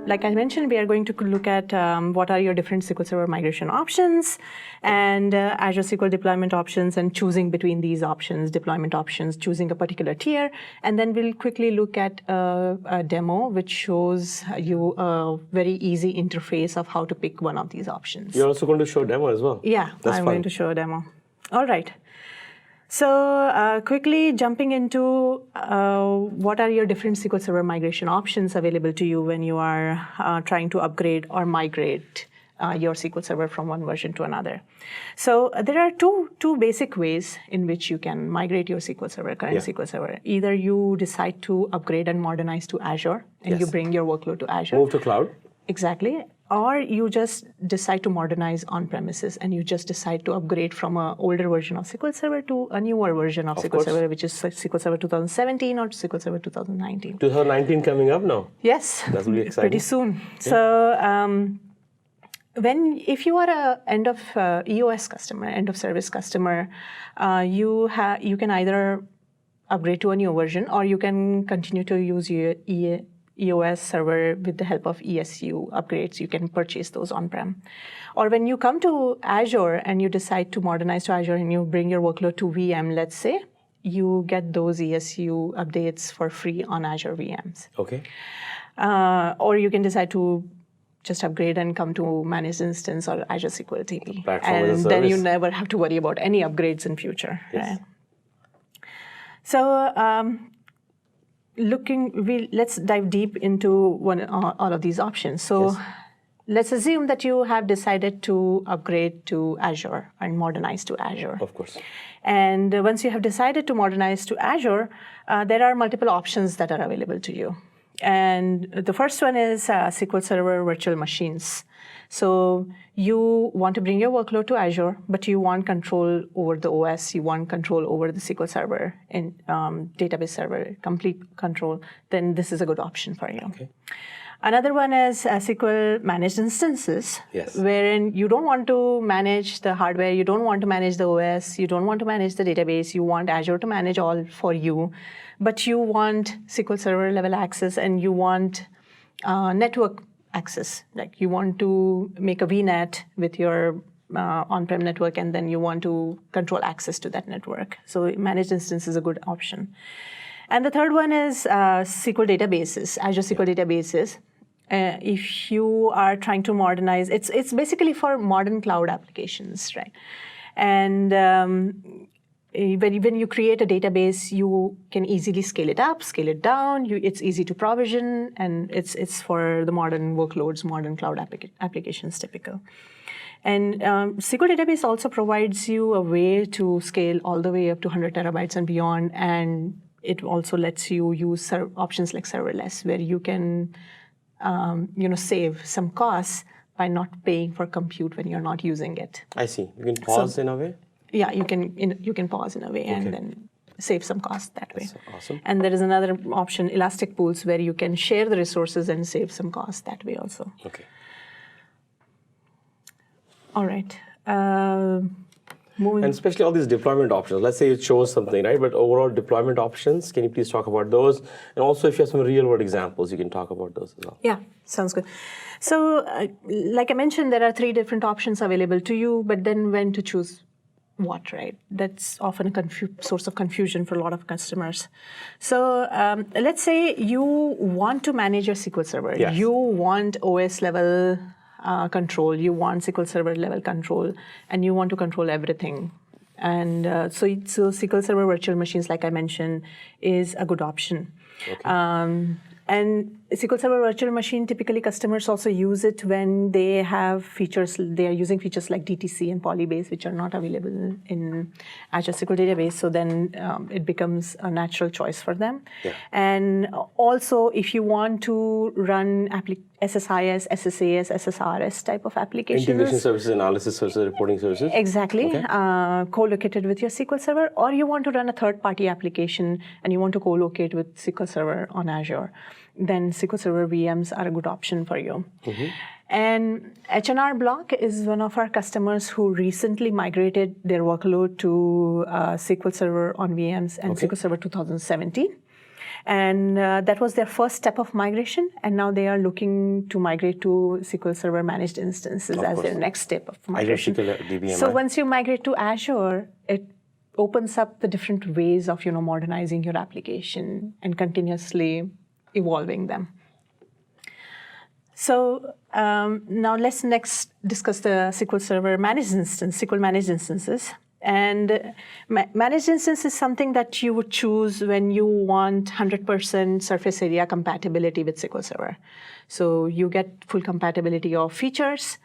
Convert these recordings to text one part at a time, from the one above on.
like I mentioned, we are going to look at what are your different SQL Server migration options and Azure SQL deployment options and choosing between these options, deployment options, choosing a particular tier. And then we'll quickly look at a demo which shows you a very easy interface of how to pick one of these options. You're also going to show a demo as well? Yeah, I'm going to show a demo. All right. So quickly jumping into what are your different SQL Server migration options available to you when you are trying to upgrade or migrate your SQL Server from one version to another. So there are two basic ways in which you can migrate your SQL Server, current SQL Server. Either you decide to upgrade and modernize to Azure, and you bring your workload to Azure. Move to cloud. Exactly. Or you just decide to modernize on-premises and you just decide to upgrade from an older version of SQL Server to a newer version of SQL Server, which is SQL Server 2017 or SQL Server 2019. 2019 coming up now. Yes. That's really exciting. Pretty soon. Yeah. So if you are a end of EOS customer, end of service customer, you can either upgrade to a new version or you can continue to use your EOS server with the help of ESU upgrades. You can purchase those on-prem. Or when you come to Azure and you decide to modernize to Azure and you bring your workload to VM, let's say, you get those ESU updates for free on Azure VMs. Okay. Or you can decide to just upgrade and come to Managed Instance or Azure SQL TP. And then you never have to worry about any upgrades in future. Yes. Right? So let's dive deep into all of these options. So let's assume that you have decided to upgrade to Azure and modernize to Azure. Of course. And once you have decided to modernize to Azure, there are multiple options that are available to you. And the first one is SQL Server virtual machines. So you want to bring your workload to Azure, but you want control over the OS, you want control over the SQL Server and database server, complete control, then this is a good option for you. Okay. Another one is SQL Managed Instances, wherein you don't want to manage the hardware, you don't want to manage the OS, you don't want to manage the database, you want Azure to manage all for you, but you want SQL Server level access and you want network access. Like you want to make a VNet with your on-prem network and then you want to control access to that network. So Managed Instance is a good option. And the third one is SQL databases, Azure SQL databases. If you are trying to modernize, it's basically for modern cloud applications, right? And when you create a database, you can easily scale it up, scale it down. It's easy to provision, and it's for the modern workloads, modern cloud applications typical. And SQL Database also provides you a way to scale all the way up to 100 terabytes and beyond, and it also lets you use options like serverless, where you can save some costs by not paying for compute when you're not using it. I see. You can pause in a way? Yeah, you can pause in a way and then save some cost that way. That's awesome. And there is another option, Elastic Pools, where you can share the resources and save some cost that way also. Okay. All right. And especially all these deployment options. Let's say it shows something, right? But overall deployment options, can you please talk about those? And also if you have some real world examples, you can talk about those as well. Yeah, sounds good. So like I mentioned, there are 3 different options available to you, but then when to choose what, right? That's often a source of confusion for a lot of customers. So let's say you want to manage your SQL Server. Yes. You want OS level control, you want SQL Server level control, and you want to control everything. And so SQL Server virtual machines, like I mentioned, is a good option. Okay. And SQL Server Virtual Machine, typically customers also use it when they have features, they are using features like DTC and Polybase, which are not available in Azure SQL Database. So then it becomes a natural choice for them. Yeah. And also, if you want to run SSIS, SSAS, SSRS type of applications. Integration services, analysis services, reporting services. Exactly. Okay. Co-located with your SQL Server, or you want to run a third-party application and you want to co-locate with SQL Server on Azure, then SQL Server VMs are a good option for you. Mm-hmm. And H&R Block is one of our customers who recently migrated their workload to SQL Server on VMs and SQL Server 2017. And that was their first step of migration. And now they are looking to migrate to SQL Server Managed Instances as their next step of migration. So once you migrate to Azure, it opens up the different ways of modernizing your application and continuously evolving them. So now let's next discuss the SQL Server Managed Instance, SQL Managed Instances. And managed instance is something that you would choose when you want 100% surface area compatibility with SQL Server. So you get full compatibility of features,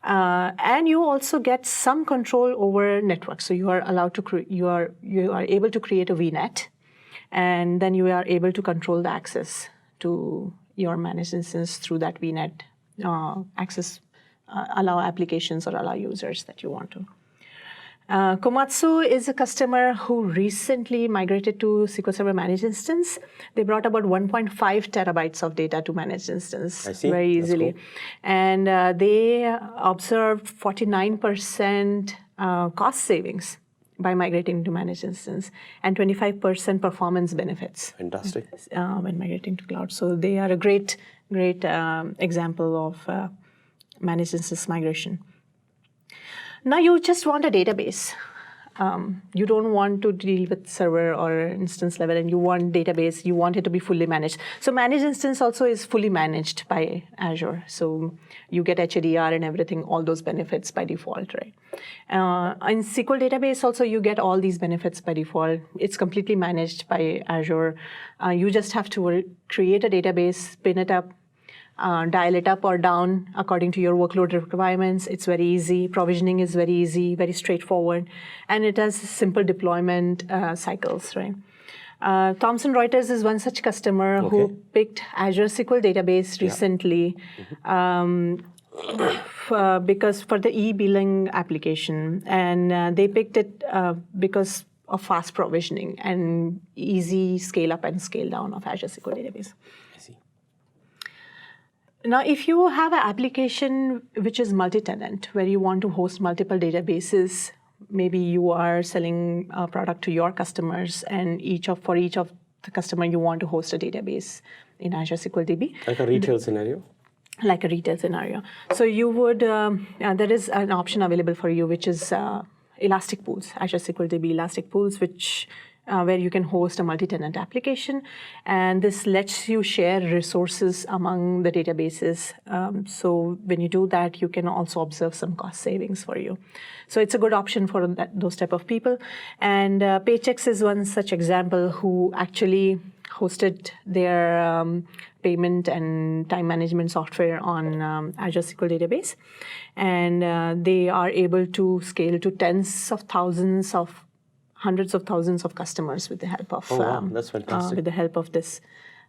and you also get some control over networks. So you are allowed to you are able to create a VNet, and then you are able to control the access to your managed instance through that VNet access, allow applications or allow users that you want to. Komatsu is a customer who recently migrated to SQL Server Managed Instance. They brought about 1.5 terabytes of data to Managed Instance very easily. Cool. And they observed 49% cost savings by migrating to Managed Instance and 25% performance benefits. Fantastic. When migrating to cloud. So they are a great example of Managed Instance migration. Now you just want a database. You don't want to deal with server or instance level, and you want database, you want it to be fully managed. So managed instance also is fully managed by Azure. So you get HADR and everything, all those benefits by default, right? In SQL Database also, you get all these benefits by default. It's completely managed by Azure. You just have to create a database, spin it up, dial it up or down according to your workload requirements. It's very easy. Provisioning is very easy, very straightforward. And it has simple deployment cycles, right? Thomson Reuters is one such customer who picked Azure SQL Database recently because for the e-billing application. And they picked it because of fast provisioning and easy scale up and scale down of Azure SQL Database. Now, if you have an application which is multi-tenant, where you want to host multiple databases, maybe you are selling a product to your customers, and for each of the customer, you want to host a database in Azure SQL DB. Like a retail scenario? Like a retail scenario. So you would, there is an option available for you, which is Elastic Pools, Azure SQL DB Elastic Pools, which where you can host a multi-tenant application. And this lets you share resources among the databases. So when you do that, you can also observe some cost savings for you. So it's a good option for those type of people. And Paychex is one such example who actually hosted their payment and time management software on Azure SQL Database. And they are able to scale to hundreds of thousands of customers with the help of that's fantastic. with the help of this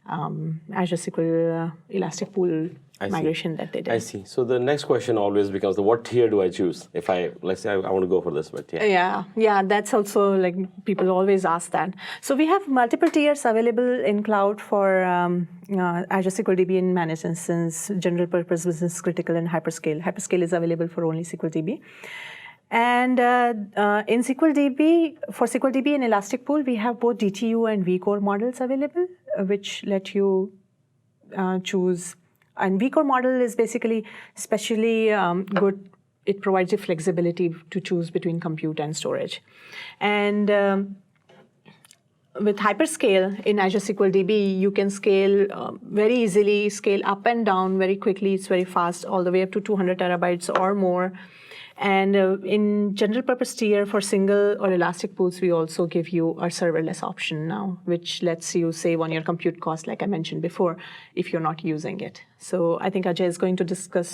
Azure SQL Elastic Pool migration that they did. I see. So the next question always becomes, what tier do I choose? If let's say I want to go for this, but yeah, that's also like people always ask that. So we have multiple tiers available in cloud for Azure SQL DB in Managed Instance, General Purpose, Business Critical, and Hyperscale. Hyperscale is available for only SQL DB. And in SQL DB, for SQL DB and Elastic Pool, we have both DTU and vCore models available, which let you choose. And vCore model is basically especially good. It provides you flexibility to choose between compute and storage. And with Hyperscale in Azure SQL DB, you can scale very easily, scale up and down very quickly. It's very fast, all the way up to 200 terabytes or more. And in general purpose tier for single or elastic pools, we also give you a serverless option now, which lets you save on your compute cost, like I mentioned before, if you're not using it. So I think Ajay is going to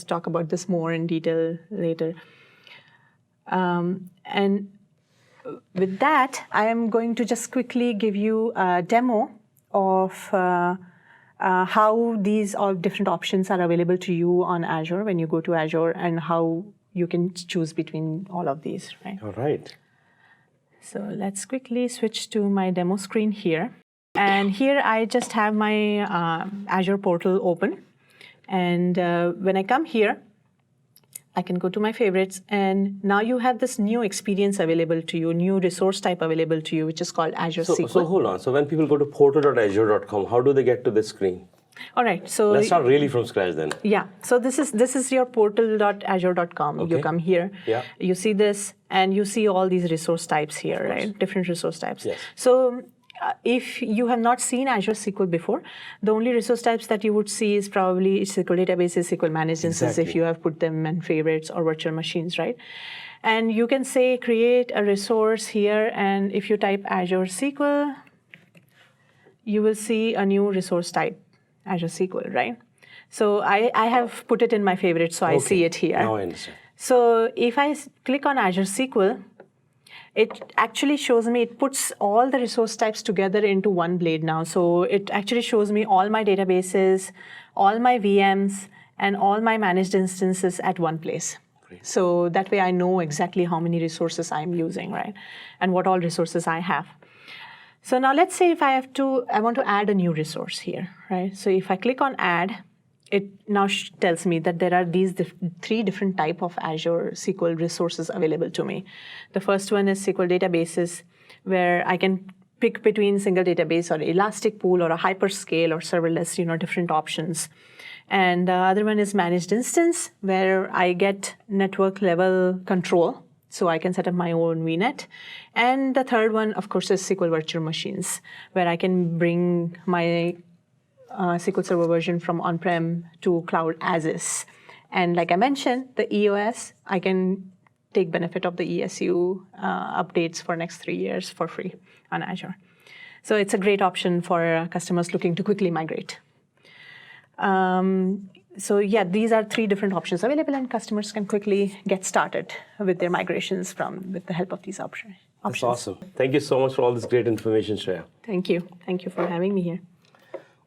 talk about this more in detail later. And with that, I am going to just quickly give you a demo of how these all different options are available to you on Azure when you go to Azure, and how you can choose between all of these, right? All right. So let's quickly switch to my demo screen here. And here I just have my Azure portal open. And when I come here, I can go to my favorites, and now you have this new experience available to you, new resource type available to you, which is called Azure SQL. So hold on. So when people go to portal.azure.com, how do they get to this screen? All right. So let's start really from scratch then. Yeah. So this is your portal.azure.com. Okay. You come here. Yeah. You see this, and you see all these resource types here, right? Different resource types. Yes. So if you have not seen Azure SQL before, the only resource types that you would see is probably SQL Database, SQL Managed Instance, if you have put them in favorites or virtual machines, right? And you can say create a resource here, and if you type Azure SQL, you will see a new resource type, Azure SQL, right? So I have put it in my favorites, so I see it here. Now I understand. So if I click on Azure SQL, it actually shows me, it puts all the resource types together into one blade now. So it actually shows me all my databases, all my VMs, and all my managed instances at one place. Great. So that way I know exactly how many resources I'm using, right? And what all resources I have. So now let's say if I want to add a new resource here, right? So if I click on add, it now tells me that there are these three different type of Azure SQL resources available to me. The first one is SQL Databases, where I can pick between single database or elastic pool or a hyperscale or serverless, different options. And the other one is Managed Instance, where I get network level control. So I can set up my own VNet. And the third one, of course, is SQL Virtual Machines, where I can bring my SQL Server version from on-prem to cloud as is. And like I mentioned, the EOS, I can take benefit of the ESU updates for next 3 years for free on Azure. So it's a great option for customers looking to quickly migrate. So yeah, these are three different options available, and customers can quickly get started with their migrations with the help of these options. That's awesome. Thank you so much for all this great information, Shreya. Thank you. Thank you for having me here.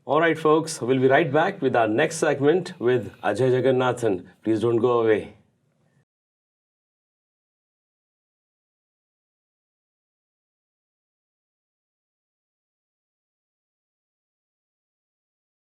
All right, folks, we'll be right back with our next segment with Ajay Jagannathan. Please don't go away.